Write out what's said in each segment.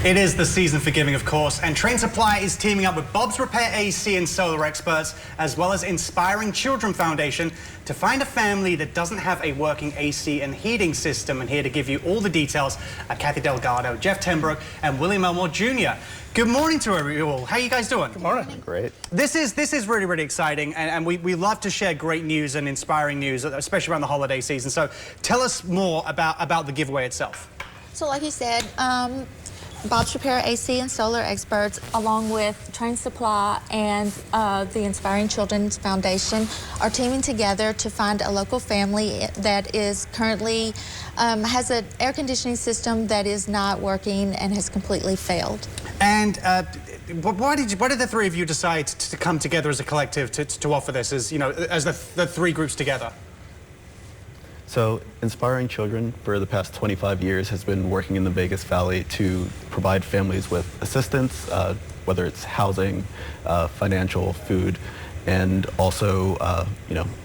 It is the season for giving, of course, and Trane Supply is teaming up with Bob's Repair AC and solar experts, as well as Inspiring Children Foundation, to find a family that doesn't have a working AC and heating system. And here to give you all the details are Kathy Delgado, Jeff Tenbrook, and William Elmore Jr. Good morning to you all. How are you guys doing? Good morning. Great. This is really, really exciting, and we love to share great news and inspiring news, especially around the holiday season. So tell us more about the giveaway itself. So like you said, Bob's Repair AC and solar experts, along with Trane Supply and the Inspiring Children's Foundation, are teaming together to find a local family that is currently has an air conditioning system that is not working and has completely failed. And why did the three of you decide to come together as a collective to offer this, as the three groups together? So Inspiring Children for the past 25 years has been working in the Vegas Valley to provide families with assistance, whether it's housing, financial, food, and also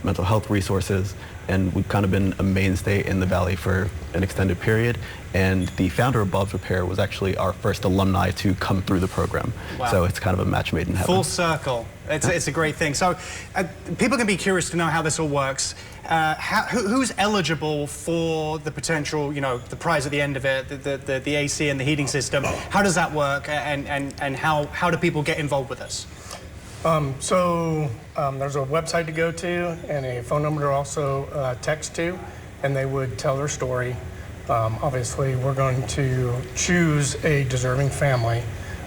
mental health resources. And we've kind of been a mainstay in the Valley for an extended period. And the founder of Bob's Repair was actually our first alumni to come through the program. Wow. So it's kind of a match made in heaven. Full circle. It's a great thing. So people can be curious to know how this all works. Who's eligible for the potential, the prize at the end of it, the AC and the heating system? How does that work, and how do people get involved with this? There's a website to go to and a phone number to also text to, and they would tell their story. Obviously, we're going to choose a deserving family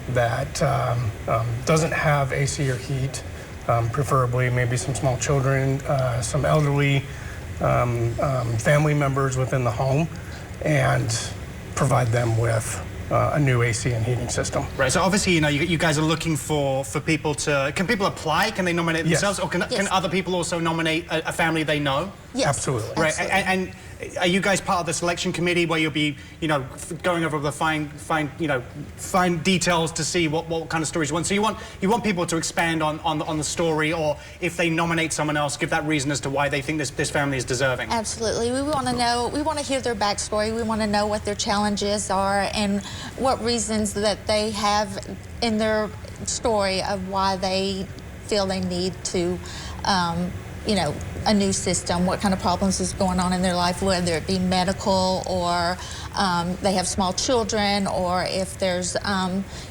that doesn't have AC or heat, preferably maybe some small children, some elderly family members within the home, and provide them with a new AC and heating system. Right, so obviously, you guys are looking for people to, can people apply? Can they nominate themselves? Yes. Or can other people also nominate a family they know? Yes. Absolutely. Right, and are you guys part of the selection committee where you'll be, going over the fine details to see what kind of stories you want? So you want people to expand on the story, or if they nominate someone else, give that reason as to why they think this family is deserving. Absolutely. We want to know. We want to hear their backstory. We want to know what their challenges are and what reasons that they have in their story of why they feel they need to. A new system, what kind of problems is going on in their life, whether it be medical or they have small children, or if there's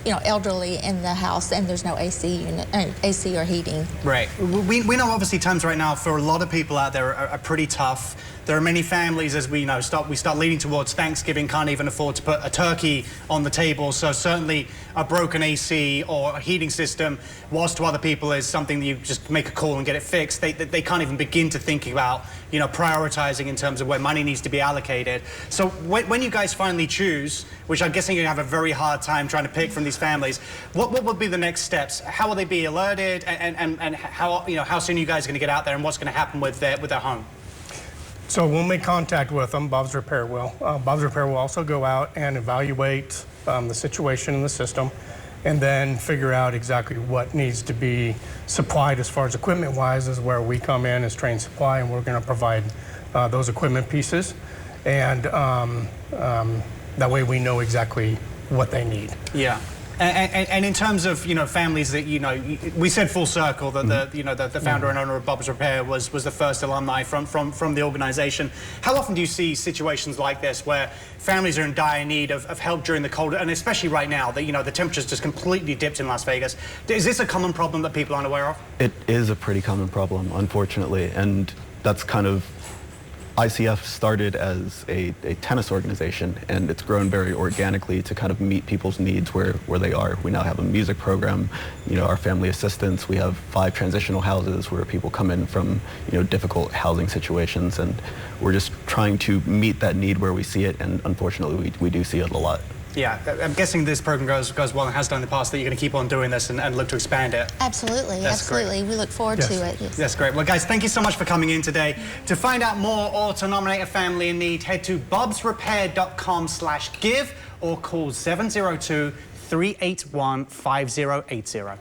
elderly in the house and there's no AC or heating. Right. We know obviously times right now for a lot of people out there are pretty tough. There are many families, as we know, we start leading towards Thanksgiving, can't even afford to put a turkey on the table. So certainly a broken AC or a heating system, whilst to other people is something that you just make a call and get it fixed, they can't even begin to think about, prioritizing in terms of where money needs to be allocated. So when you guys finally choose, which I'm guessing you're going to have a very hard time trying to pick from these families, what would be the next steps? How will they be alerted, and how soon are you guys going to get out there, and what's going to happen with their home? So we'll make contact with them. Bob's Repair will. Bob's Repair will also go out and evaluate the situation in the system, and then figure out exactly what needs to be supplied as far as equipment-wise, is where we come in as Trane Supply, and we're going to provide those equipment pieces, and that way we know exactly what they need. Yeah. And in terms of families that we said full circle that the founder and owner of Bob's Repair was the first alumni from the organization. How often do you see situations like this where families are in dire need of help during the cold, and especially right now that the temperature's just completely dipped in Las Vegas? Is this a common problem that people aren't aware of? It is a pretty common problem, unfortunately, and that's kind of. ICF started as a tennis organization, and it's grown very organically to kind of meet people's needs where they are. We now have a music program, our family assistance. We have 5 transitional houses where people come in from difficult housing situations, and we're just trying to meet that need where we see it, and unfortunately we do see it a lot. Yeah, I'm guessing this program goes well and has done in the past, that you're going to keep on doing this and look to expand it. Absolutely, absolutely. Great. We look forward to it. Yes. That's great. Well, guys, thank you so much for coming in today. To find out more or to nominate a family in need, head to bobsrepair.com/give or call 702-381-5080.